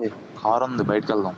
Car ఉంది, బయటకు వెళ్దాం.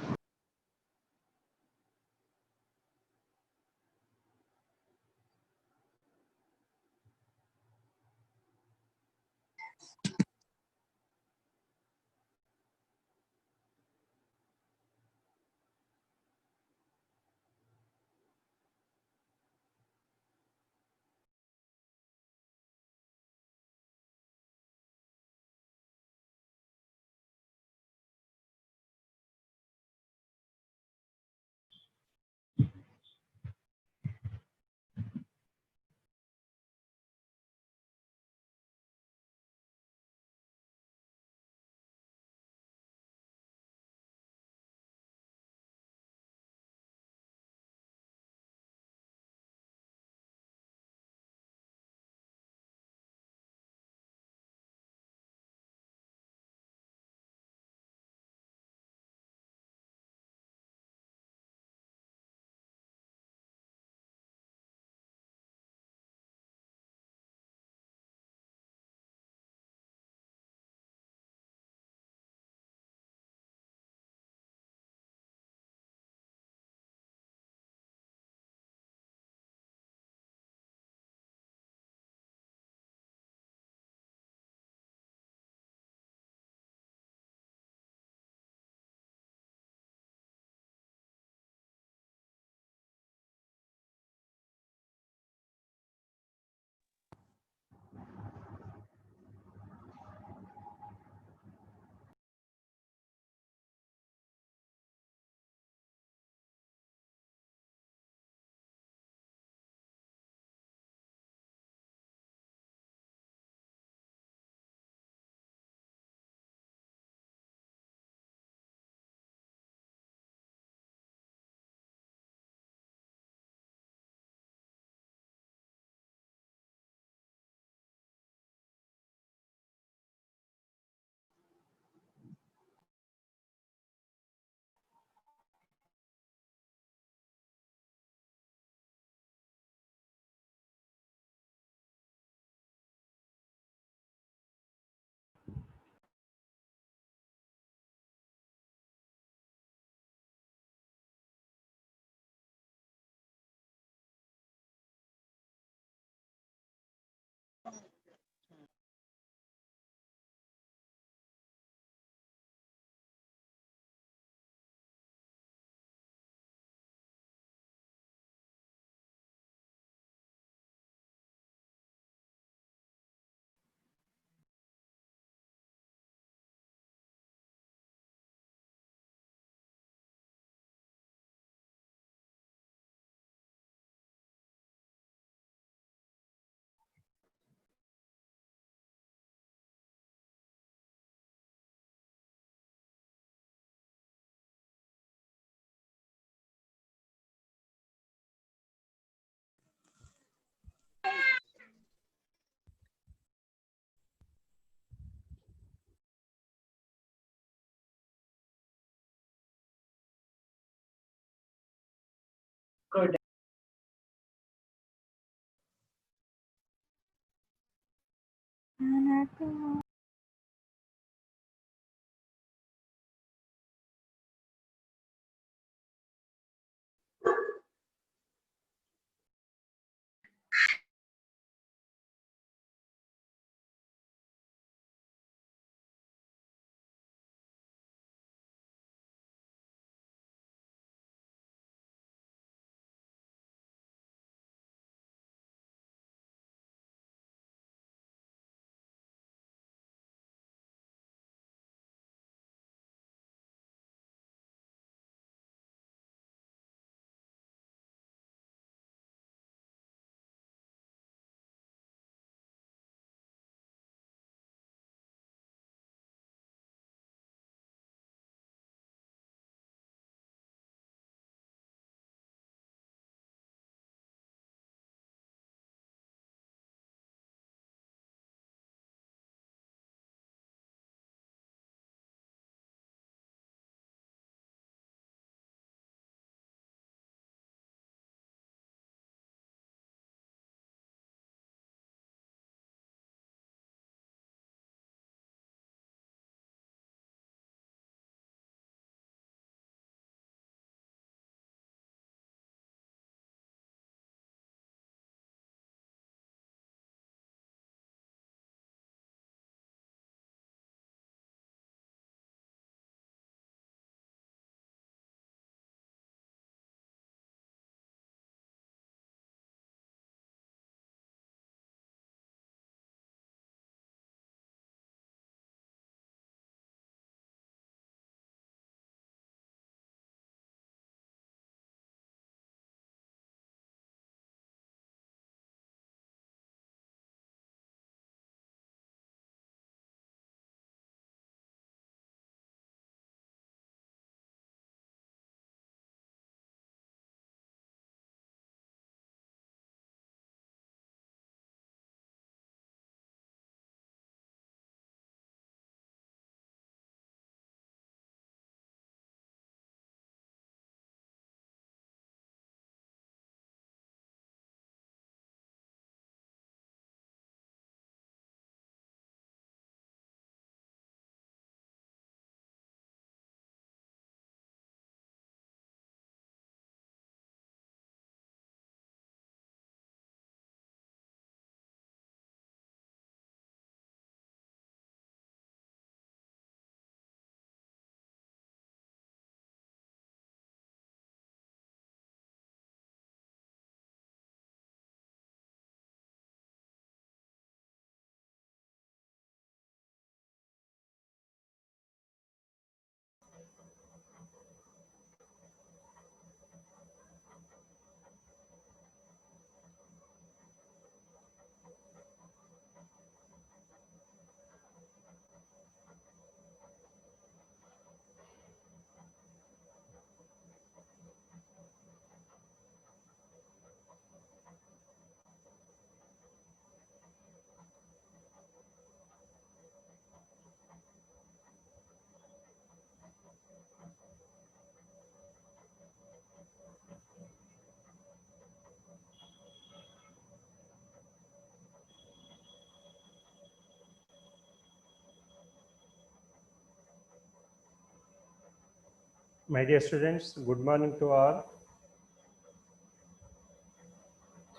My dear students, good morning to all.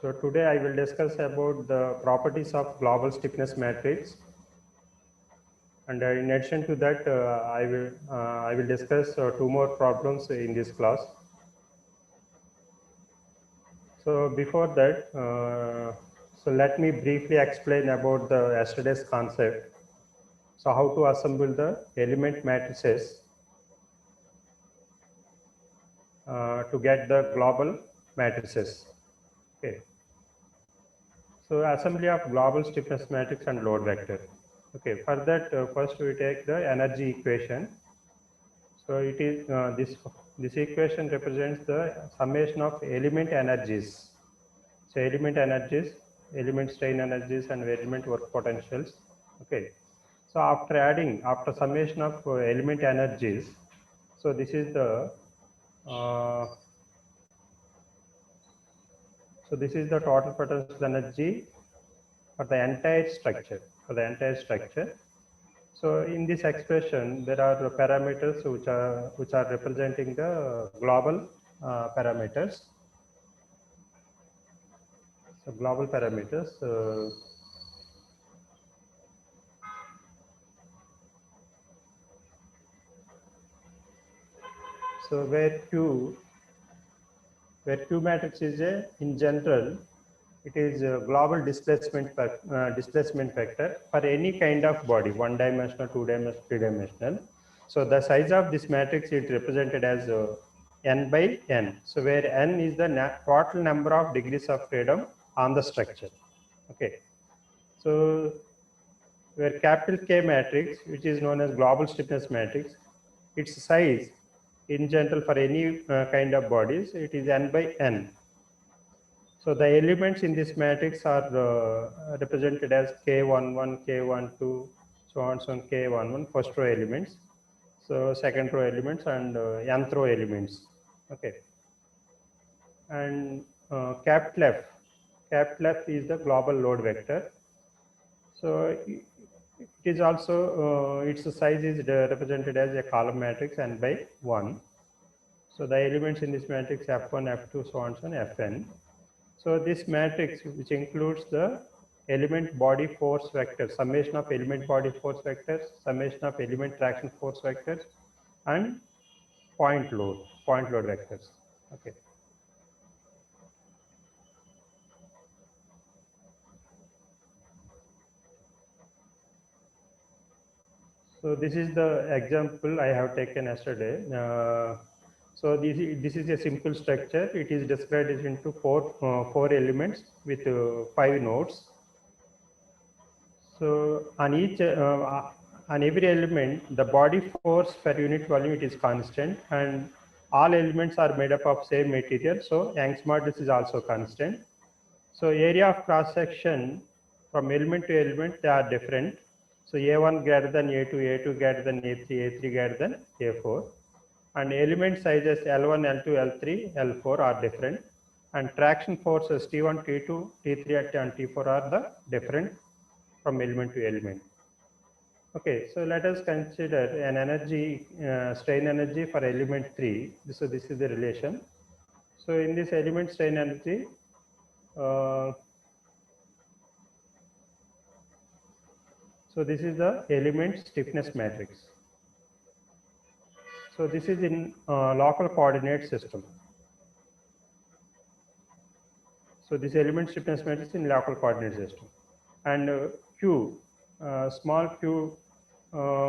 So today I will discuss about the properties of global stiffness matrix, and in addition to that, I will discuss two more problems in this class. So before that, so let me briefly explain about the yesterday's concept. So how to assemble the element matrices to get the global matrices. Okay. So assembly of global stiffness matrix and load vector. Okay, for that first we take the energy equation. So it is this equation represents the summation of element energies. So element energies, element strain energies, and element work potentials. Okay. So after summation of element energies, so this is the uh, total potential energy for the entire structure. So in this expression, there are parameters which are representing the global parameters. So global parameters. So where Q matrix is in general, it is a global displacement vector for any kind of body, one dimensional, two dimensional, three dimensional. So the size of this matrix is represented as n by n. So where n is the total number of degrees of freedom on the structure. Okay. So where capital K matrix, which is known as global stiffness matrix, its size in general for any kind of bodies, it is n by n. So the elements in this matrix are represented as K11, K12, so on K11, first row elements. So second row elements and nth row elements. Okay. And capital F is the global load vector. So it is also its size is represented as a column matrix n by 1. So the elements in this matrix F1, F2, so on, Fn. So this matrix, which includes the element body force vector, summation of element body force vectors, summation of element traction force vectors, and point load vectors. Okay. So this is the example I have taken yesterday. So this is a simple structure. It is described into four elements with 5 nodes. So on every element, the body force per unit volume it is constant, and all elements are made up of same material. So Young's modulus is also constant. So area of cross section from element to element they are different. So A1 greater than A2, A2 greater than A3, A3 greater than A4, and element sizes L1, L2, L3, L4 are different, and traction forces T1, T2, T3, and T4 are the different from element to element. Okay, so let us consider an energy, strain energy for element 3. So this is the relation. So in this element strain energy, uh, so this is the element stiffness matrix. So this is in local coordinate system. So this element stiffness matrix in local coordinate system. And Q, small q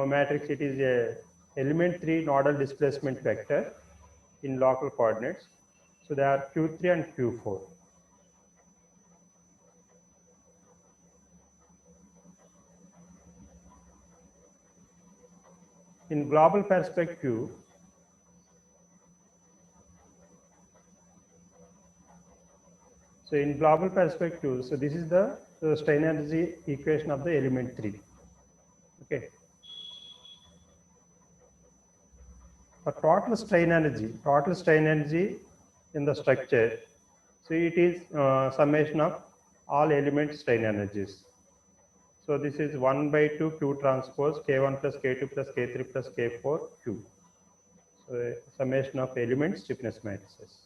matrix, it is a element 3 nodal displacement vector in local coordinates. So they are Q3 and Q4. In global perspective, so this is the strain energy equation of the element 3. Okay. For total strain energy in the structure, so it is summation of all element strain energies. So this is 1 by 2 Q transpose K1 plus K2 plus K3 plus K4 Q. So summation of element stiffness matrices.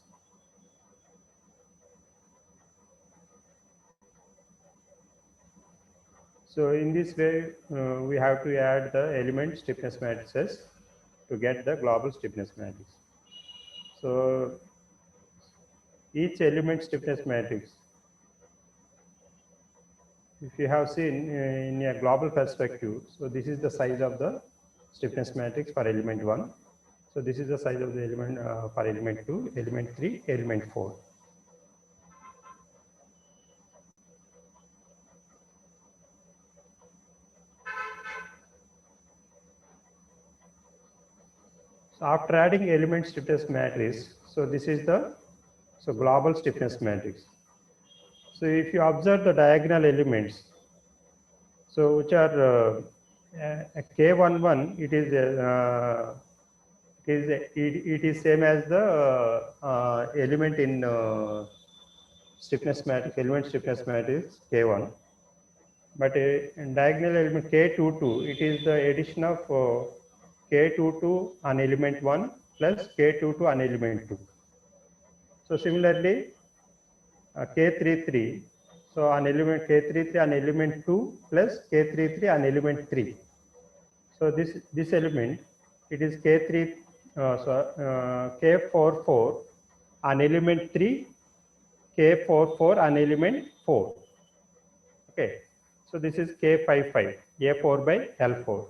So in this way, we have to add the element stiffness matrices to get the global stiffness matrix. So each element stiffness matrix, if you have seen in a global perspective, so this is the size of the stiffness matrix for element 1. So this is the size of the element for element 2, element 3, element 4. So after adding element stiffness matrix, so this is the global stiffness matrix. So if you observe the diagonal elements, so which are K11, it is same as the element in stiffness matrix, element stiffness matrix K1. But in diagonal element K22, it is the addition of K22 on element 1 plus K22 on element 2. So similarly, K33, so on element K33 on element 2 plus K33 on element 3. So this element, it is K44 on element 3, K44 on element 4. Okay, so this is K55, A4 by L4.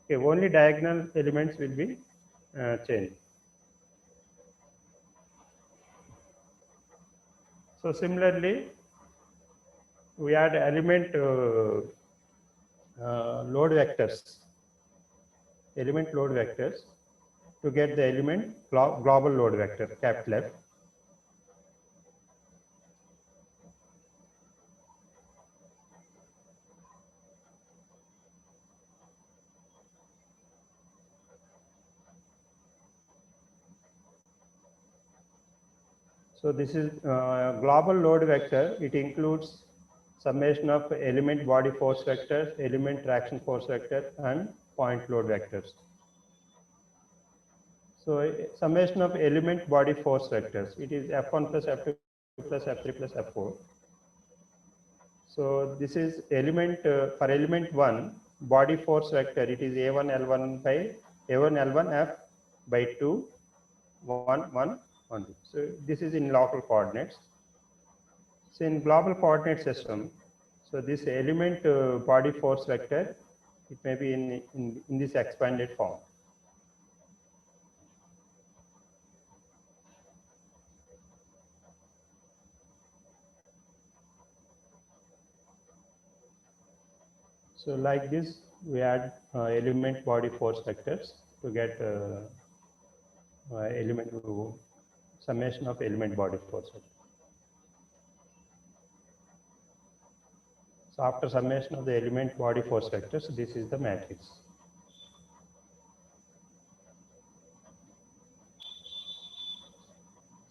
Okay, only diagonal elements will be changed. So similarly, we add element element load vectors to get the element global load vector, capital F. So this is global load vector. It includes summation of element body force vectors, element traction force vector, and point load vectors. So summation of element body force vectors, it is F1 plus F2 plus F3 plus F4. So this is element for element 1 body force vector, it is A1 L1 by A1 L1 F by 2 1 1 1. So this is in local coordinates. So in global coordinate system, so this element body force vector, it may be in this expanded form. So like this, we add element body force vectors to get element summation of element body force vector. So after summation of the element body force vectors, this is the matrix.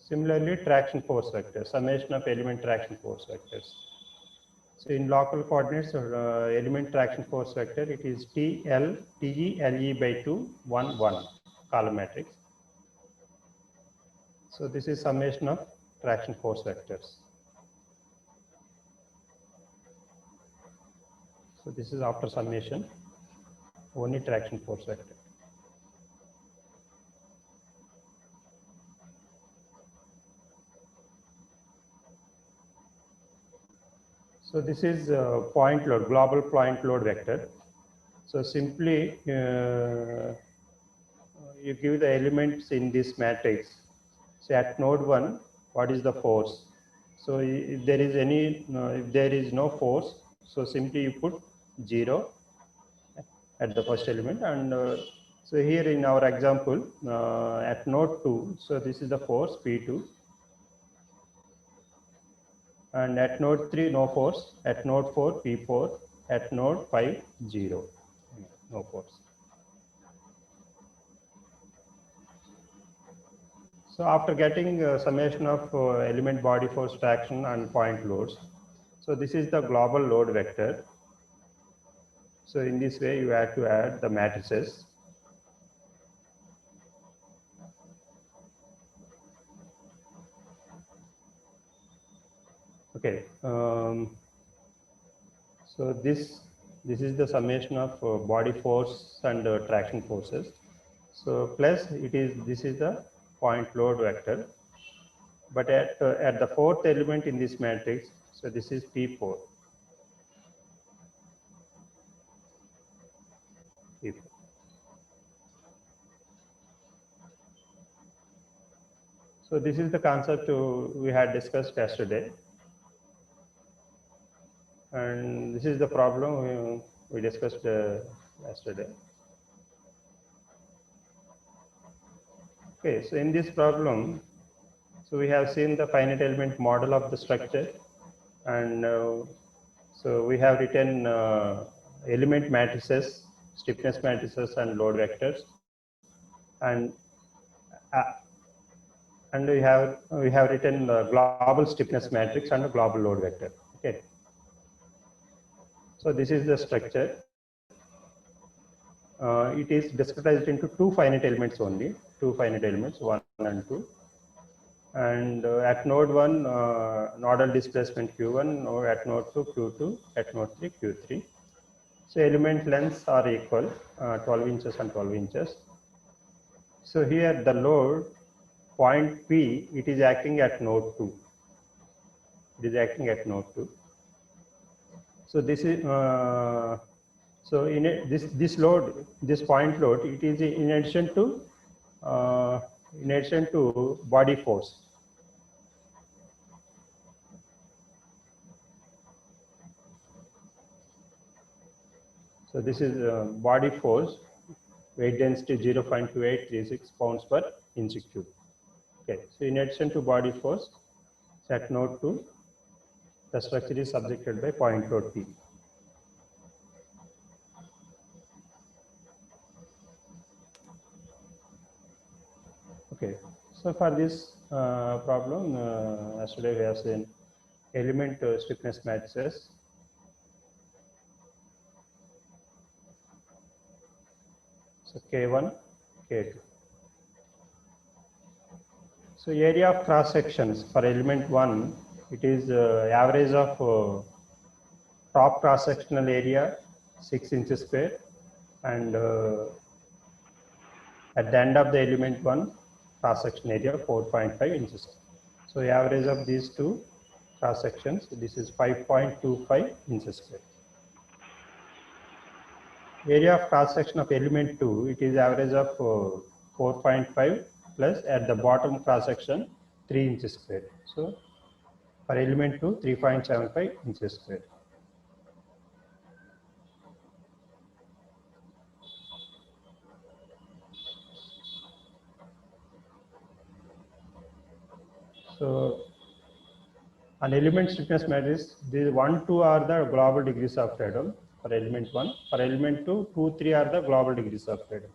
Similarly, traction force vector, summation of element traction force vectors. So in local coordinates, element traction force vector, it is TL, TE, LE by 2, 1, 1, column matrix. So this is summation of traction force vectors. So this is after summation, only traction force vector. So this is point load, global point load vector. So simply you give the elements in this matrix. So at node 1, what is the force? So if there is if there is no force, so simply you put 0 at the first element. And so here in our example, at node 2, so this is the force P2. And at node 3, no force. At node 4, P4. At node 5, 0. No force. So after getting summation of element body force traction and point loads, so this is the global load vector. So in this way, you have to add the matrices. Okay. So this is the summation of body force and traction forces. So plus this is the point load vector. But at the fourth element in this matrix, so this is P4. P4. So this is the concept we had discussed yesterday. And this is the problem we discussed yesterday. Okay, so in this problem, so we have seen the finite element model of the structure, and so we have written element matrices, stiffness matrices, and load vectors, and uh, we have written the global stiffness matrix and a global load vector. Okay, so this is the structure. It is discretized into two finite elements only, two finite elements, 1 and 2. And at node 1, nodal displacement Q1, or at node 2, Q2, at node 3, Q3. So element lengths are equal, 12 inches and 12 inches. So here the load, point P, it is acting at node 2. It is acting at node 2. So this is, so in this load, this point load, it is in addition to body force. So this is body force, weight density 0.2836 pounds per inch cube. Okay, so in addition to body force, at node 2, the structure is subjected by point load P. Okay, so for this problem, yesterday we have seen element stiffness matrices. So K1, K2. So area of cross sections for element 1, it is average of top cross sectional area 6 inches square, and at the end of the element 1, cross section area 4.5 inches. So average of these two cross sections, this is 5.25 inches square. Area of cross section of element 2, it is average of 4.5 plus at the bottom cross section 3 inches square. So for element 2, 3.75 inches square. So an element stiffness matrix, these 1, 2 are the global degrees of freedom for element 1. For element 2, 2, 3 are the global degrees of freedom.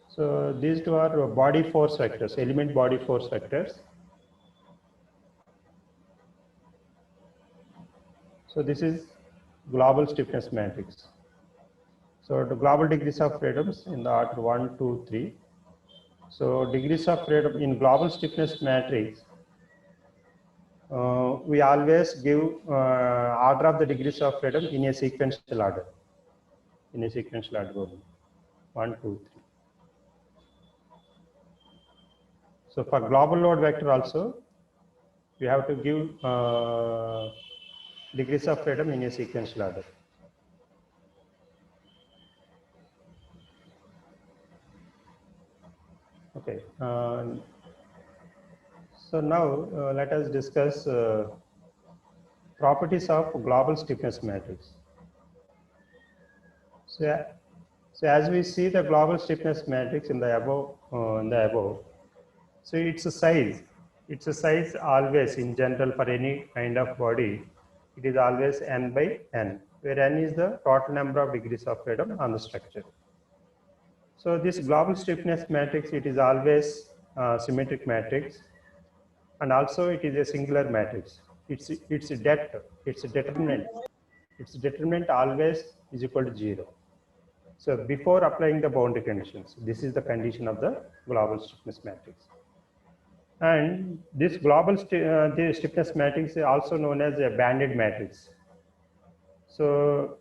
So these two are body force vectors, element body force vectors. So this is global stiffness matrix. So the global degrees of freedoms in the order 1, 2, 3. So degrees of freedom in global stiffness matrix, we always give order of the degrees of freedom in a sequential order. In a sequential order only. 1, 2, 3. So for global load vector also, we have to give degrees of freedom in a sequential order. Okay. So now let us discuss properties of global stiffness matrix. So as we see the global stiffness matrix in the above, so its a size always in general for any kind of body, it is always n by n, where n is the total number of degrees of freedom on the structure. So this global stiffness matrix, it is always symmetric matrix, and also it is a singular matrix. Its determinant always is equal to 0. So before applying the boundary conditions, this is the condition of the global stiffness matrix. And this global the stiffness matrix is also known as a banded matrix. So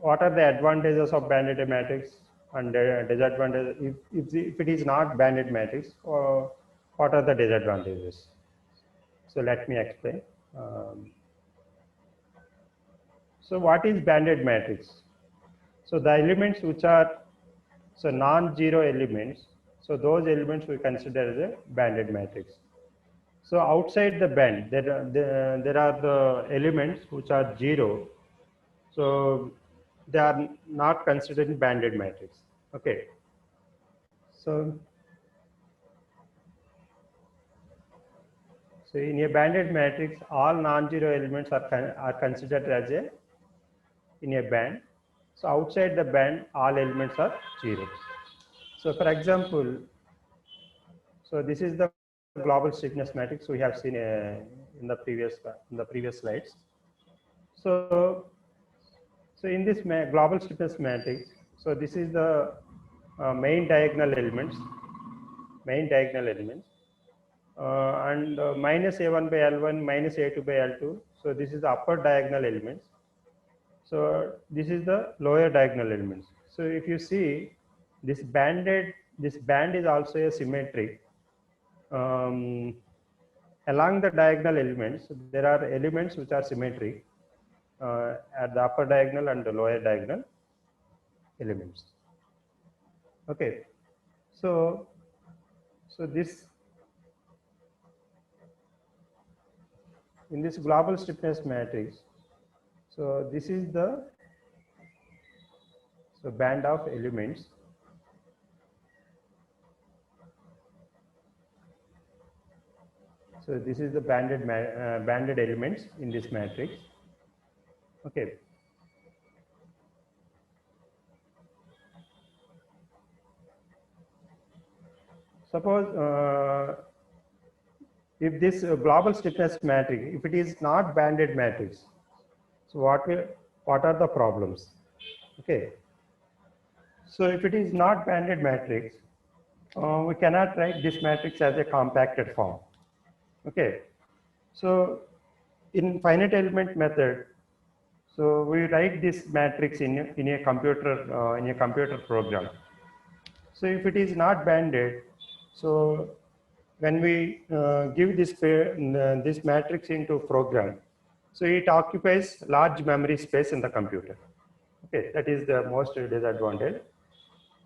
what are the advantages of banded matrix and disadvantages if it is not banded matrix, or what are the disadvantages? So let me explain. So what is banded matrix? So the elements which are non-zero elements, so those elements we consider as a banded matrix. So outside the band, there are the elements which are zero. So they are not considered in banded matrix. Okay. So in a banded matrix, all non-zero elements are considered as in a band. So outside the band, all elements are zero. So for example, so this is the global stiffness matrix we have seen in the previous slides. So in this global stiffness matrix, so this is the main diagonal elements, and minus A1 by L1, minus A2 by L2. So this is the upper diagonal elements. So this is the lower diagonal elements. So if you see this band is also a symmetric. Along the diagonal elements, there are elements which are symmetric at the upper diagonal and the lower diagonal elements. Okay, so this in this global stiffness matrix, so this is the band of elements. So this is the banded elements in this matrix. Okay. Suppose if this global stiffness matrix, if it is not banded matrix, so what are the problems? Okay. So if it is not banded matrix, we cannot write this matrix as a compacted form. Okay. So in finite element method, so we write this matrix in a computer program. So if it is not banded, so when we give this matrix into program, so it occupies large memory space in the computer. Okay, that is the most disadvantage.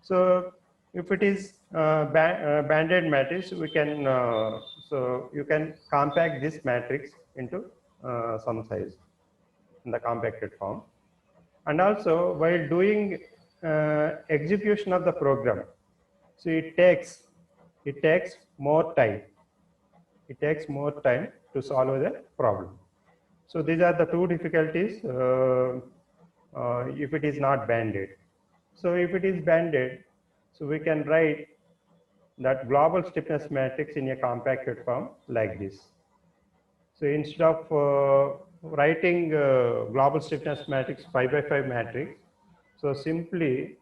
So if it is banded matrix, we can so you can compact this matrix into some size in the compacted form. And also while doing execution of the program, so it takes more time. It takes more time to solve the problem. So these are the two difficulties if it is not banded. So if it is banded, so we can write that global stiffness matrix in a compacted form like this. So instead of writing global stiffness matrix 5 by 5 matrix, so simply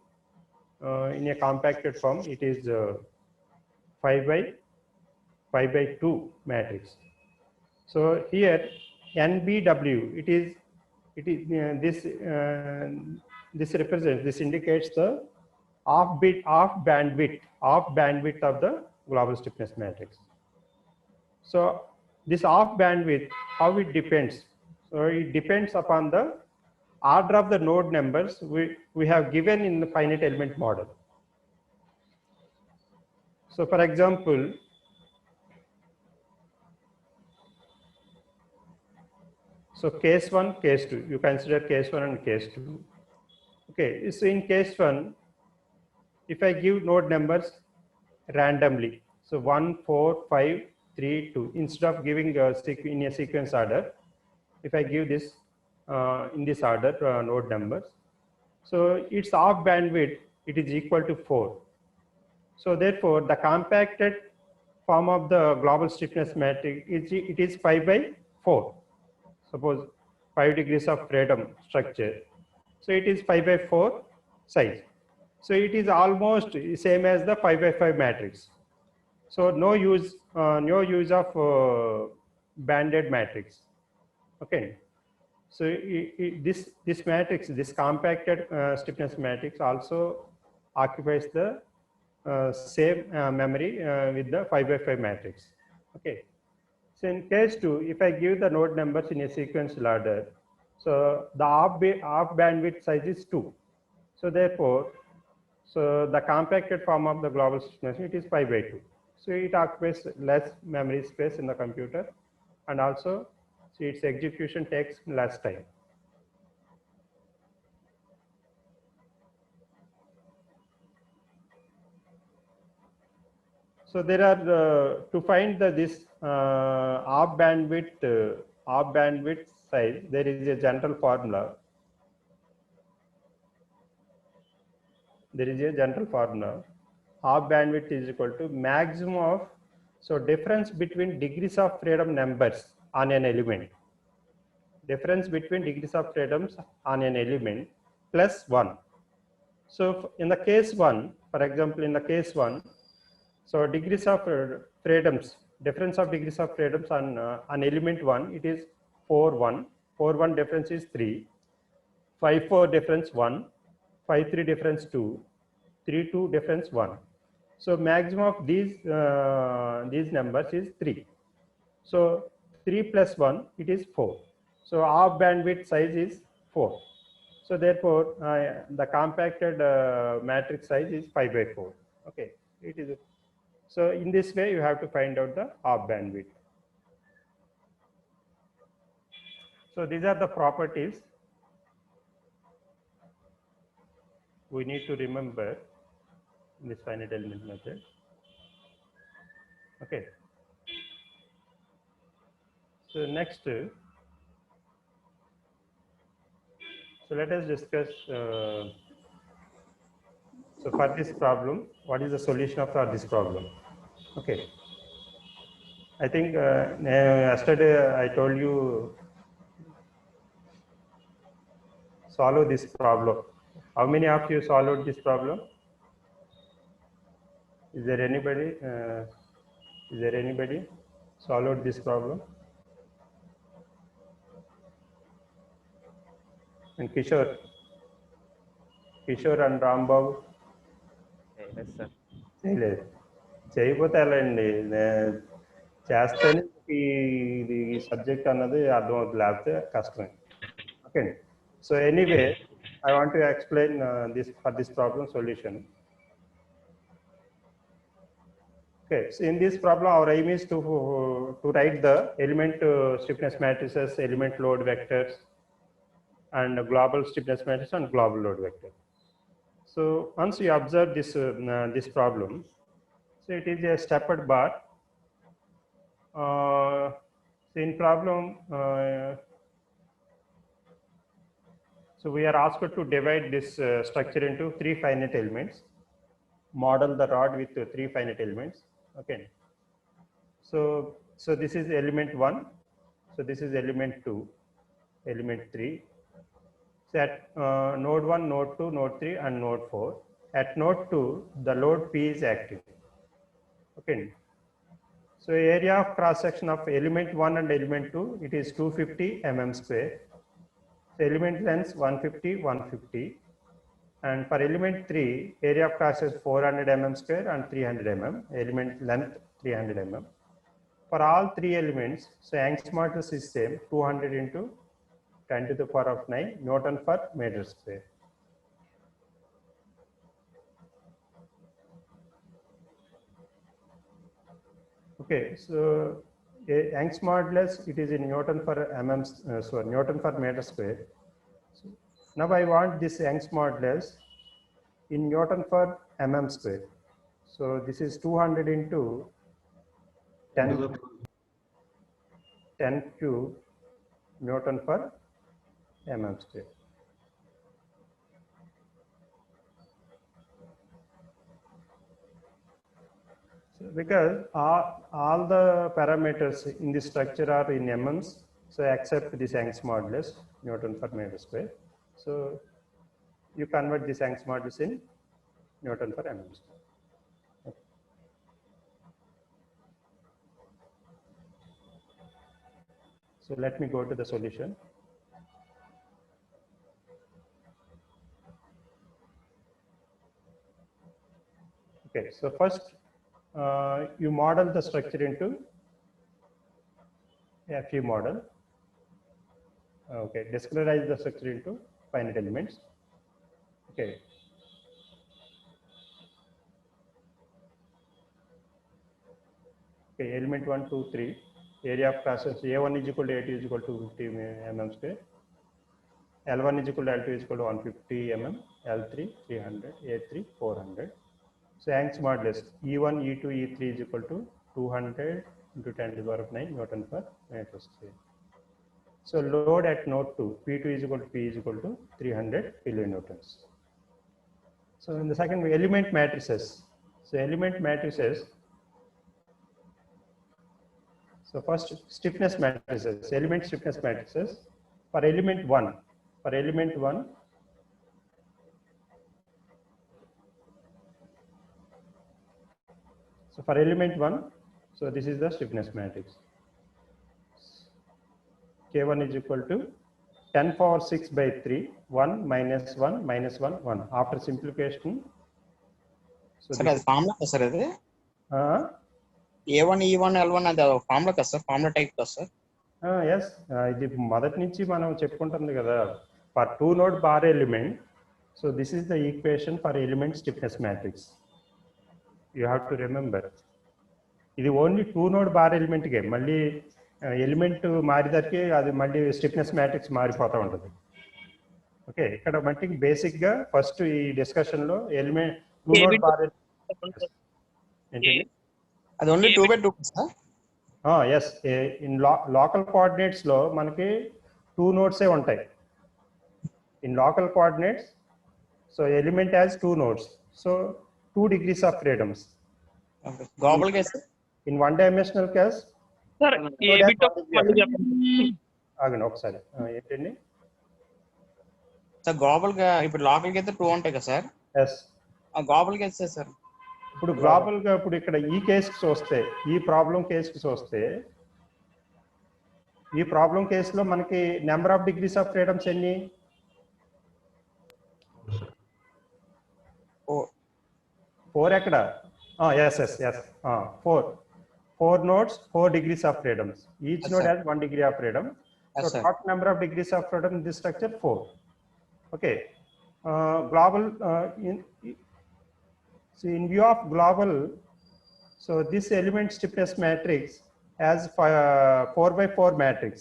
in a compacted form, it is 5 by 2 matrix. So here NBW, this indicates the off bandwidth of the global stiffness matrix. So this off bandwidth, how it depends? So it depends upon the order of the node numbers we have given in the finite element model. So for example, so case 1, case 2, you consider case 1 and case 2. Okay, so in case 1, if I give node numbers randomly, so 1, 4, 5, 3, 2, instead of giving in a sequence order, if I give this in this order node numbers, so its off bandwidth, it is equal to 4. So therefore, the compacted form of the global stiffness matrix, it is 5 by 4. Suppose 5 degrees of freedom structure. So it is 5 by 4 size. So it is almost same as the 5 by 5 matrix. So no use of banded matrix. Okay. So this matrix, this compacted stiffness matrix also occupies the same memory with the 5 by 5 matrix. Okay. So in case 2, if I give the node numbers in a sequential order, so the off bandwidth size is 2. So therefore, so the compacted form of the global stiffness, it is pi by 2. So it occupies less memory space in the computer, and also so its execution takes less time. So there are to find this off bandwidth size, there is a general formula. There is a general formula. Off bandwidth is equal to maximum of, so difference between degrees of freedom numbers on an element. Difference between degrees of freedoms on an element plus 1. So in the case 1, for example, in the case 1, so degrees of freedoms, difference of degrees of freedoms on element 1, it is 4, 1. 4, 1 difference is 3. 5, 4 difference 1. 5, 3 difference 2. 3, 2 difference 1. So maximum of these numbers is 3. So 3 plus 1, it is 4. So off bandwidth size is 4. So therefore, the compacted matrix size is 5 by 4. Okay, it is. So in this way, you have to find out the off bandwidth. So these are the properties we need to remember in this finite element method. Okay. So next, so let us discuss. So for this problem, what is the solution for this problem? Okay. I think yesterday I told you solve this problem. How many of you solved this problem? Is there anybody? Solved this problem? And Kishore and Rambabu? Yes, sir. చేయలేదు. చేయకపోతే ఎలా అండి, చేస్తేనే ఇది subject అన్నది అర్థమవుతుంది, లేకపోతే కష్టమే. Okay. So anyway, I want to explain this problem solution. Okay, so in this problem, our aim is to write the element stiffness matrices, element load vectors, and global stiffness matrix and global load vector. So once you observe this problem, so it is a stepped bar. So in problem, so we are asked to divide this structure into 3 finite elements. Model the rod with 3 finite elements. Okay. So this is element 1. So this is element 2, element 3. So at node 1, node 2, node 3, and node 4. At node 2, the load P is active. Okay. So area of cross section of element 1 and element 2, it is 250 mm square. So element length 150, 150. And for element 3, area of cross section 400 mm square and 300 mm. Element length 300 mm. For all 3 elements, so Young's modulus is same, 200 into 10 to the power of 9 Newton per meter square. Okay, so Young's modulus, it is in Newton per Newton per meter square. So now I want this Young's modulus in Newton per mm square. So this is 200 into 10 cube Newton per mm square. So because all the parameters in this structure are in mm's, so except this Young's modulus Newton per meter square. So you convert this Young's modulus in Newton per mm square. So let me go to the solution. Okay, so first you model the structure into a few model. Okay, discretize the structure into finite elements. Okay. Okay, element 1, 2, 3. Area of cross section A1 is equal to A2 is equal to 50 mm square. L1 is equal to L2 is equal to 150 mm. L3 300. A3 400. So Young's modulus E1, E2, E3 is equal to 200 into 10 to the power of 9 Newton per meter square. So load at node 2, P2 is equal to P is equal to 300 kilonewtons. So in the second way, element matrices. So element matrices. So first stiffness matrices, element stiffness matrices for element 1. For element 1, so for element 1, so this is the stiffness matrix. K1 is equal to 10 power 6 by 3, 1 minus 1 minus 1, 1. After simplification, so Sir, this అది formula కదా sir అది is, A1 E1 L1 అది formula కదా sir, formula type కదా sir. yes, ఇది మొదటి నుంచి మనం చెప్పుకుంటుంది కదా for 2 node bar element. So this is the equation for element stiffness matrix. You have to remember. ఇది ఓన్లీ 2 node bar element కే, మళ్ళీ ఎలిమెంట్ మారేసరికి అది మళ్ళీ స్టిఫ్నెస్ మ్యాట్రిక్స్ మారిపోతూ ఉంటుంది. ఓకే, ఇక్కడ మట్టి బేసిక్ గా ఫస్ట్ ఈ డిస్కషన్ లో ఎలిమెంట్ 2 node bar ఏంటండి, అది only 2/2 sir. Yes, in local coordinates లో మనకి 2 nodes ఉంటాయి. In local coordinates, so element has 2 nodes, so 2 degrees of freedoms. Global case in 1 dimensional case, sir a bit మళ్ళీ చెప్పండి. ఆగండి ఒకసారి, ఏంటండి, సార్ గ్లోబల్ గా ఇప్పుడు లోకల్ కి అయితే 2 ఉంటాయి కదా సార్, ఎస్. ఆ గ్లోబల్ కేసు సార్. ఇప్పుడు గ్లోబల్ గా ఇప్పుడు ఇక్కడ ఈ కేసుకి చూస్తే, ఈ ప్రాబ్లం కేసుకి చూస్తే, ఈ ప్రాబ్లం కేసులో మనకి number of degrees of freedoms ఎన్ని? 4 ఎక్కడ? Yes yes yes, 4 nodes, 4 degrees of freedoms. Each Yes, node sir. has 1 degree of freedom. Yes, So sir. total number of degrees of freedom in this structure 4. Okay. Global, so in view of global, so this element stiffness matrix has 4 by 4 matrix.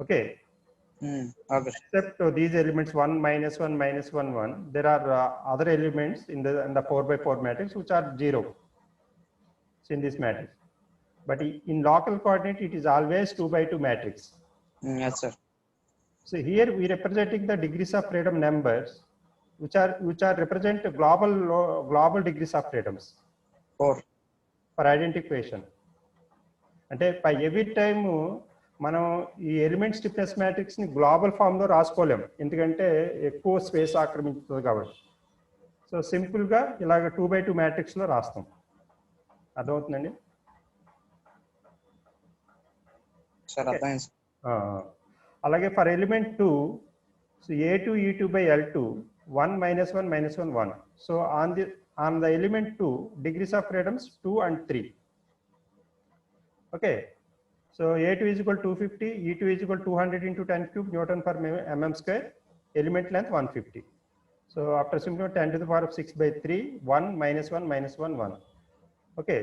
Okay. Okay. Except these elements 1 minus 1 minus 1 1, there are other elements in the 4 by 4 matrix which are 0 in this matrix. But in local coordinate, it is always 2 by 2 matrix. Yes sir. So here we representing the degrees of freedom numbers, which are represent global degrees of freedoms 4. for identification. అంటే by every time మనం ఈ element stiffness matrix ని global form లో రాసుకోలేం, ఎందుకంటే ఎక్కువ space ఆక్రమించుతుంది కాబట్టి. So simple గా ఇలాగ 2 by 2 మ్యాట్రిక్స్ లో రాస్తాం. అర్థమవుతుందండి? సార్ అర్థమైంది. అలాగే for element 2, so A2 E2 by L2, 1 minus 1 minus 1 1. So on the element 2, degrees of freedoms 2 and 3. Okay. So A2 is equal to 250, E2 is equal to 200 into 10 cube Newton per mm square, element length 150. So after simplifying 10 to the power of 6 by 3, 1 minus 1 minus 1 1. Okay.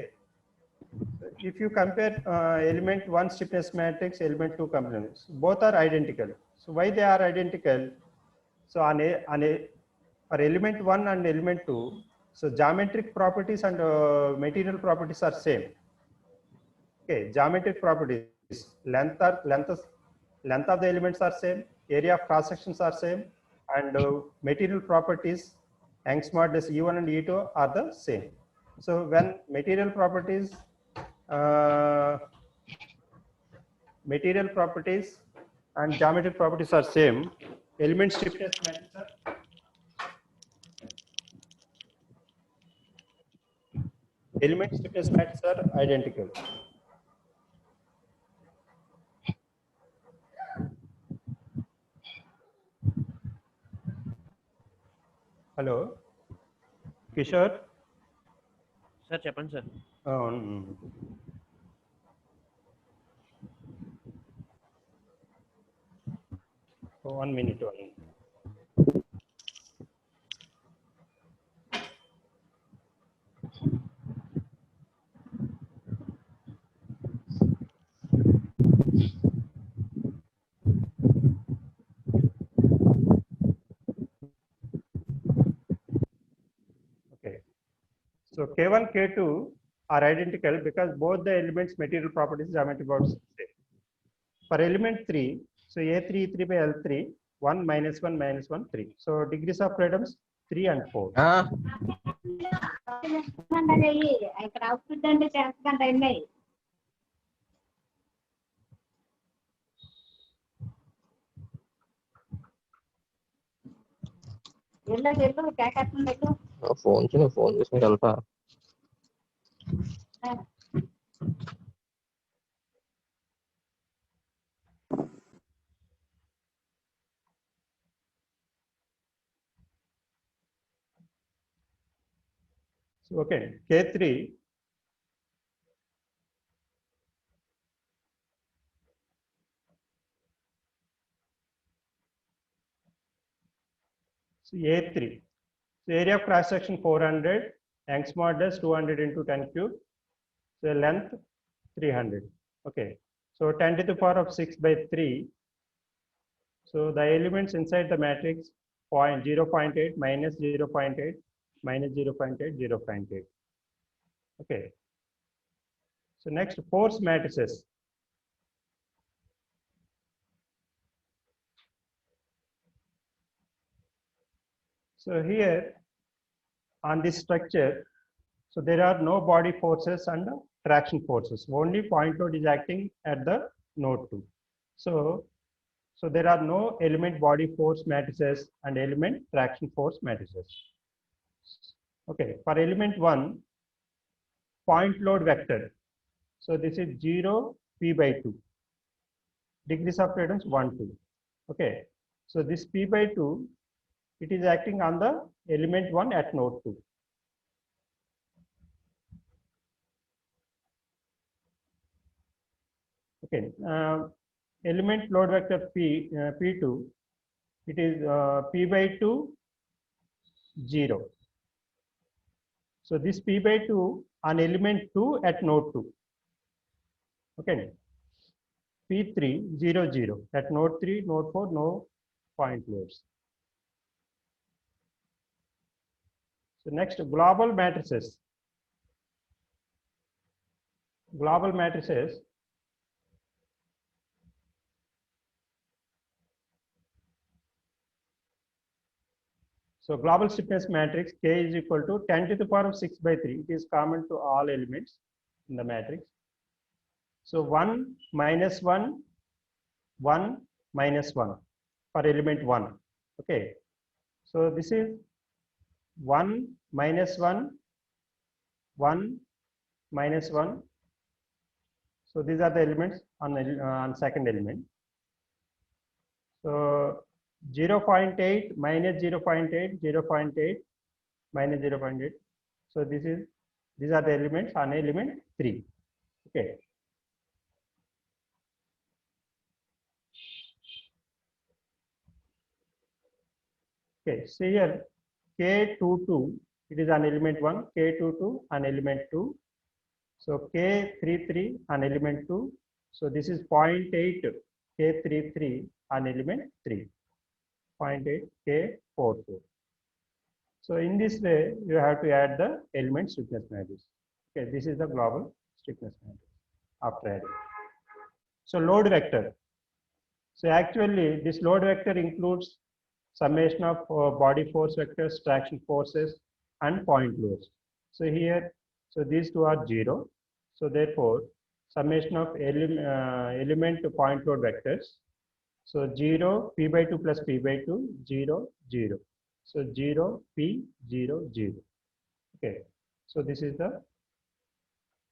If you compare element 1 stiffness matrix, element 2 components, both are identical. So why they are identical? So for element 1 and element 2, so geometric properties and material properties are same. Okay, geometric properties, length of the elements are same, area of cross sections are same, and material properties, Young's modulus E1 and E2 are the same. So when material properties and geometric properties are same, element stiffness matrices are identical. Hello, Kishore. Sir చెప్పండి sir. One minute only. Okay. So K1, K2 are identical because both the elements material properties geometry properties same. For element 3, so A3 E3 by L3 1 minus 1 minus 1 3. So degrees of freedoms 3 and 4. ఇక్కడ output అంటే చేస్తాంట అన్నీ ఎల్లు packet పెట్టు phone చేసుకుని వెళ్తా. So okay, K3 so A3. So area of cross section 400, Young's modulus 200 into 10 cube. So length 300. Okay. So 10 to the power of 6 by 3. So the elements inside the matrix 0.8 minus 0.8 minus 0.8 0.8. Okay. So next force matrices. So here on this structure, so there are no body forces and traction forces. Only point load is acting at the node 2. So there are no element body force matrices and element traction force matrices. Okay, for element 1, point load vector. So this is 0 p by 2. Degrees of freedom 1 2. Okay, so this p by 2, it is acting on the element 1 at node 2. Okay, element load vector p2, it is p by 2 0. So this p by 2 on element 2 at node 2. Okay, p3 0 0 at node 3 node 4 no point loads. So next global matrices. Global matrices. So global stiffness matrix K is equal to 10 to the power of 6 by 3. It is common to all elements in the matrix. So 1 minus 1, 1 minus 1 for element 1. Okay. So this is 1 minus 1, 1 minus 1. So these are the elements on second element. So 0.8 minus 0.8, 0.8 minus 0.8. So these are the elements on element 3. Okay. Okay, so here K22, it is on element 1, K22 on element 2. So K33 on element 2. So this is 0.8 K33 on element 3. 0.8 K44. So in this way, you have to add the element stiffness matrix. Okay, this is the global stiffness matrix after adding. So load vector. So actually, this load vector includes summation of body force vectors, traction forces, and point loads. So here, so these two are 0. So therefore, summation of element to point load vectors. So 0, p by 2 plus p by 2, 0, 0. So 0, p, 0, 0. Okay. So this is the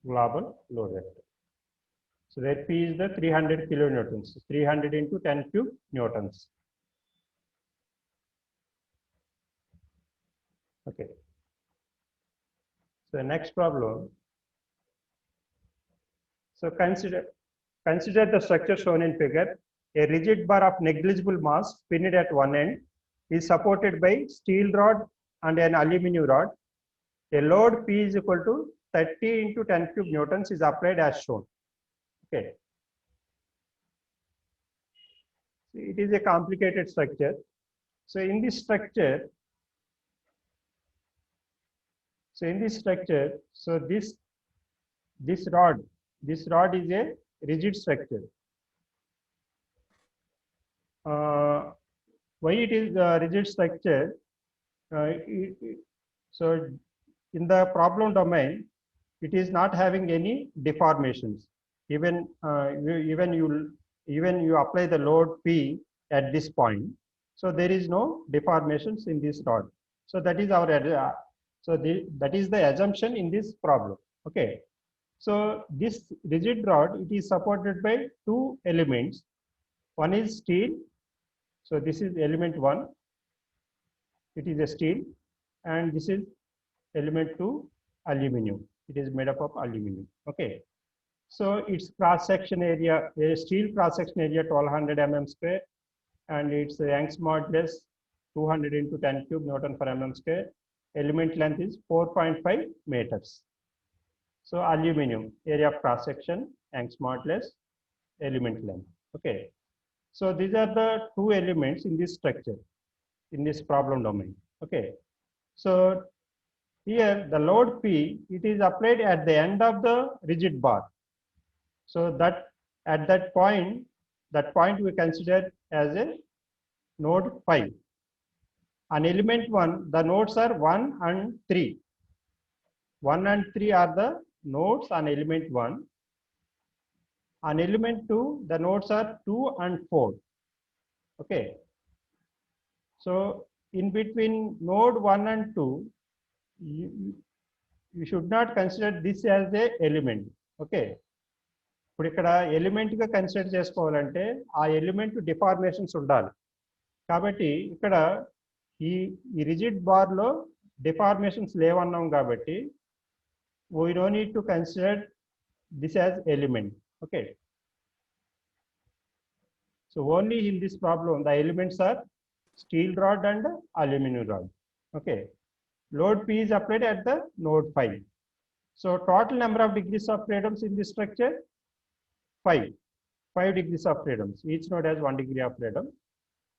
global load vector. So where p is the 300 kilonewtons, 300 into 10 cube newtons. Okay. So next problem. So consider the structure shown in figure. A rigid bar of negligible mass pinned at one end is supported by steel rod and an aluminum rod. A load P is equal to 30 into 10 cube newtons is applied as shown. Okay. It is a complicated structure. So in this structure, this rod is a rigid structure. Why it is a rigid structure? So in the problem domain, it is not having any deformations. Even you apply the load P at this point, so there is no deformations in this rod. So that is our that is the assumption in this problem. Okay. So this rigid rod, it is supported by two elements. One is steel. So this is element 1. It is a steel, and this is element 2, aluminum. It is made up of aluminum. Okay. So its cross section area, a steel cross section area 1200 mm square, and its Young's modulus 200 into 10 cube Newton per mm square. Element length is 4.5 meters. So aluminum, area of cross section, Young's modulus, element length. Okay. So these are the two elements in this structure, in this problem domain. Okay. So here the load P, it is applied at the end of the rigid bar. So that at that point we consider as a node 5. On element 1, the nodes are 1 and 3. 1 and 3 are the nodes on element 1. On element 2, the nodes are 2 and 4. Okay. So in between node 1 and 2, you should not consider this as a element. Okay. ఇప్పుడు ఇక్కడ element గా consider చేసుకోవాలంటే ఆ element deformations ఉండాలి. కాబట్టి ఇక్కడ ఈ rigid bar లో డిఫార్మేషన్స్ లేవన్నాం కాబట్టి we don't need to consider this as element. Okay. So only in this problem the elements are steel rod and aluminum rod. Okay. Load P is applied at the node 5. So total number of degrees of freedoms in this structure 5 degrees of freedoms. Each node has 1 degree of freedom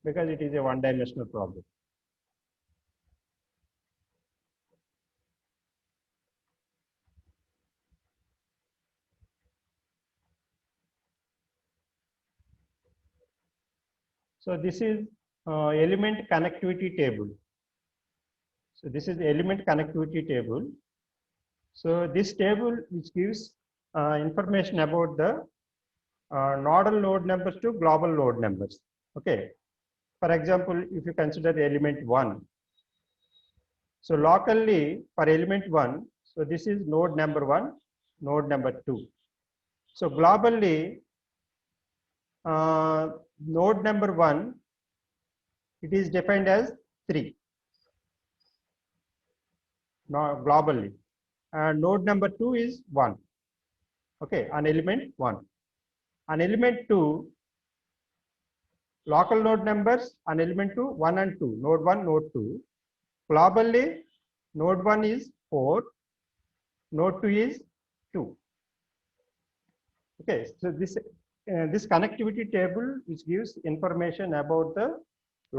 because it is a one-dimensional problem. So this is element connectivity table. So this is element connectivity table. So this table which gives information about the nodal load numbers to global load numbers. Okay. For example, if you consider the element 1. So locally for element 1, so this is node number 1, node number 2. So globally, node number 1, it is defined as 3. Now globally. And node number 2 is 1. Okay, on element 1. On element 2, local node numbers on element 2, 1 and 2, node 1, node 2. Globally, node 1 is 4, node 2 is 2. Okay, so this connectivity table which gives information about the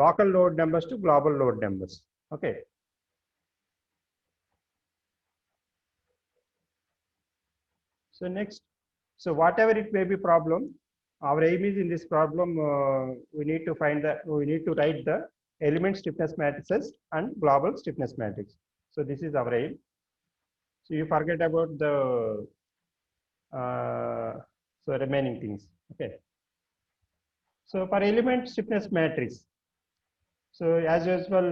local load numbers to global load numbers. Okay. So next, so whatever it may be problem, our aim is in this problem, we need to write the element stiffness matrices and global stiffness matrix. So this is our aim. So you forget about the remaining things. Okay. So for element stiffness matrix, so as usual,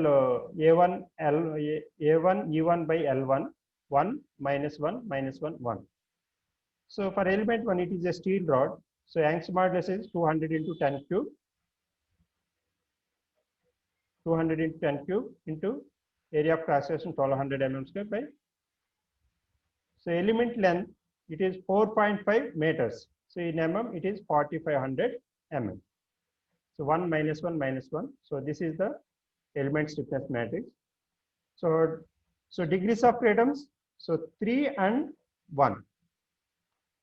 A1 E1 by L1, 1 minus 1 minus 1 1. So for element 1, it is a steel rod. So Young's modulus is 200 into 10 cube. 200 into 10 cube into area of cross section 1200 mm square by. So element length, it is 4.5 meters. So in mm, it is 4500 mm. So 1 minus 1 minus 1. So this is the element stiffness matrix. So degrees of freedoms, so 3 and 1.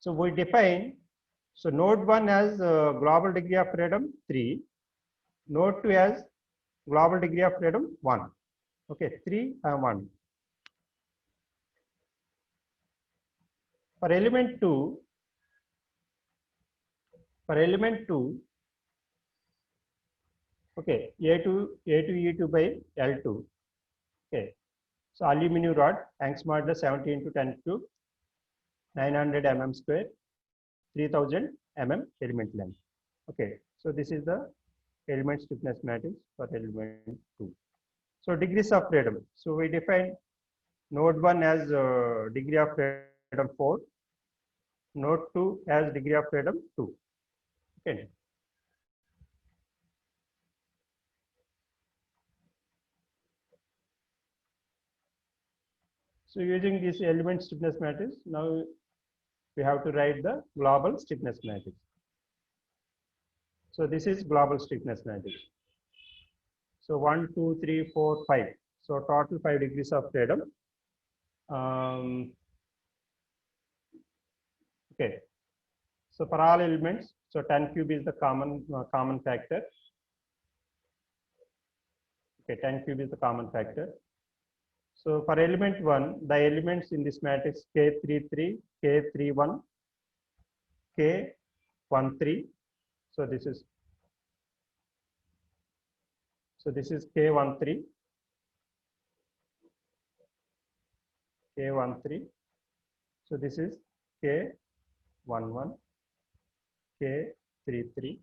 So we define, so node 1 has global degree of freedom 3, node 2 has global degree of freedom 1. Okay, 3 and 1. For element 2, okay, A2 E2 by L2. Okay, so aluminum rod, Young's modulus 70 into 10 cube, 900 mm square, 3000 mm element length. Okay, so this is the element stiffness matrix for element 2. So degrees of freedom. So we define node 1 as degree of freedom 4, node 2 as degree of freedom 2. Okay. So using this element stiffness matrix, now we have to write the global stiffness matrix. So this is global stiffness matrix. So 1, 2, 3, 4, 5. So total 5 degrees of freedom. Okay. So for all elements, so 10 cube is the common factor. Okay, 10 cube is the common factor. So for element 1, the elements in this matrix K33, K31, K13. So this is K13, K13. So this is K11, K33,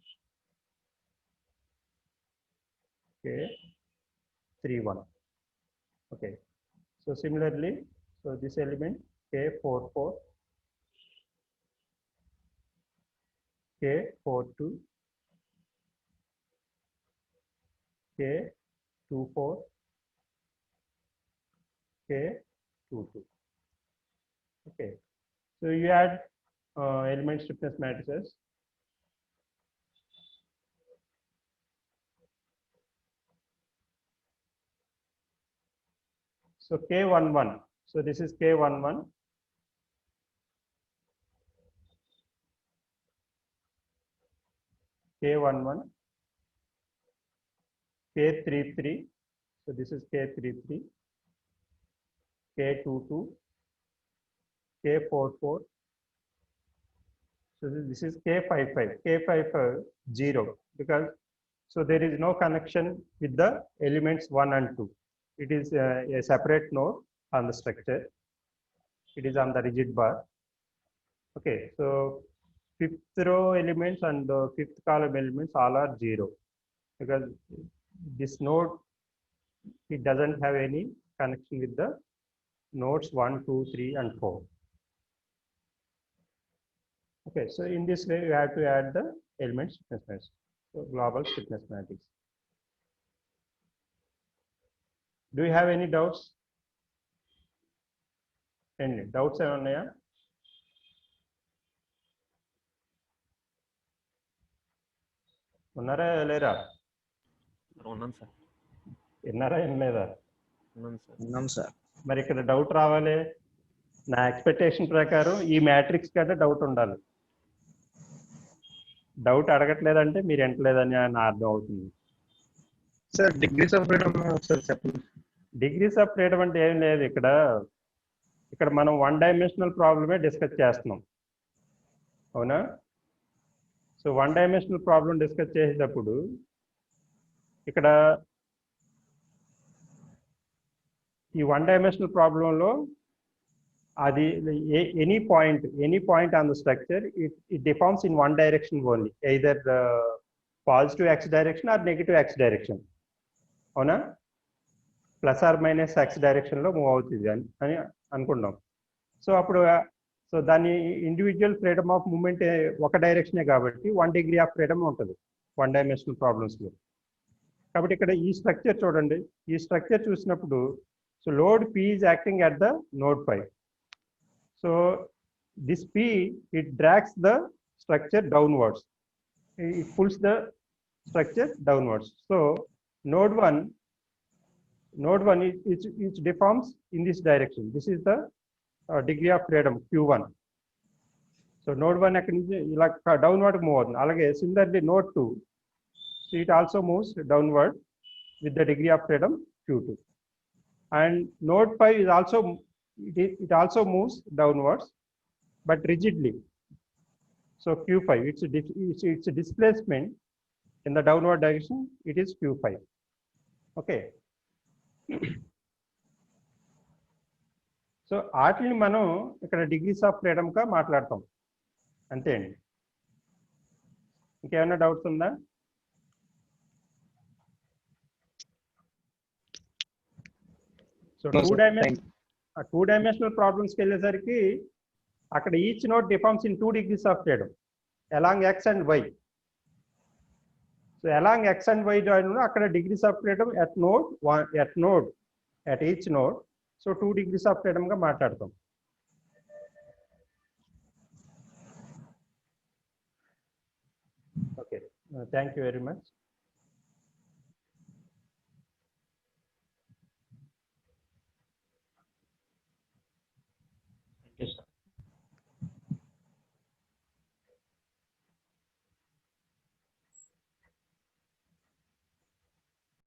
K31. Okay. So similarly, so this element K44, K42, K24, K22. Okay. So you add element stiffness matrices. So K11. So this is K11. K11. K33. So this is K33. K22. K44. So this is K55. K55 0 because so there is no connection with the elements 1 and 2. It is a separate node on the structure. It is on the rigid bar. Okay, so fifth row elements and fifth column elements all are 0 because this node, it doesn't have any connection with the nodes 1, 2, 3 and 4. Okay, so in this way you have to add the element stiffness matrix. So global stiffness matrix. Do you have any doubts? Any doubts are on here? ఉన్నారా లేరా? ఉన్నాను sir. విన్నారా ఏం లేదా? ఉన్నాను sir. మరి ఇక్కడ doubt రావాలి. నా ఎక్స్పెక్టేషన్ ప్రకారం ఈ మ్యాట్రిక్స్ కంటే డౌట్ ఉండాలి. డౌట్ అడగట్లేదంటే మీరు ఎంటలేదని నా అర్థం అవుతుంది. Sir degrees of freedom sir చెప్పండి. డిగ్రీస్ ఆఫ్ ఫ్రీడమ్ అంటే ఏం లేదు. ఇక్కడ మనం 1 డైమెన్షనల్ ప్రాబ్లమే డిస్కస్ చేస్తున్నాం. అవునా? సో 1 డైమెన్షనల్ ప్రాబ్లం డిస్కస్ చేసేటప్పుడు ఇక్కడ ఈ 1 డైమెన్షనల్ ప్రాబ్లంలో అది any point on the structure it deforms in 1 direction only, either positive x direction or negative x direction. అవునా? ప్లస్ ఆర్ మైనస్ ఎక్స్ డైరెక్షన్లో మూవ్ అవుతుంది అని అనుకున్నాం. సో అప్పుడు సో దాని ఇండివిజువల్ ఫ్రీడమ్ ఆఫ్ మూమెంట్ ఒక డైరెక్షనే కాబట్టి 1 డిగ్రీ ఆఫ్ ఫ్రీడమ్ ఉంటుంది 1 డైమెన్షనల్ ప్రాబ్లమ్స్లో. కాబట్టి ఇక్కడ ఈ స్ట్రక్చర్ చూడండి. ఈ స్ట్రక్చర్ చూసినప్పుడు So load P is acting at the node 5. So this P, it drags the structure downwards. It pulls the structure downwards. So node 1 it deforms in this direction. This is the degree of freedom Q1. So node 1 అక్కడి నుంచి ఇలా downward move అవుతుంది. అలాగే similarly node 2, so it also moves downward with the degree of freedom Q2. And node 5 is also it also moves downwards, but rigidly. So Q5, it's a displacement in the downward direction. It is Q5. Okay. So వాటిని మనం ఇక్కడ degrees of freedom గా మాట్లాడతాం. అంతే అండి. ఇంకేమైనా doubts ఉందా? So two dimensional ప్రాబ్లమ్స్కి వెళ్ళేసరికి అక్కడ each node deforms in 2 degrees of freedom along x and y. So along x and y అక్కడ degrees of freedom at each node. So 2 degrees of freedom గా మాట్లాడతాం. Okay, thank you very much.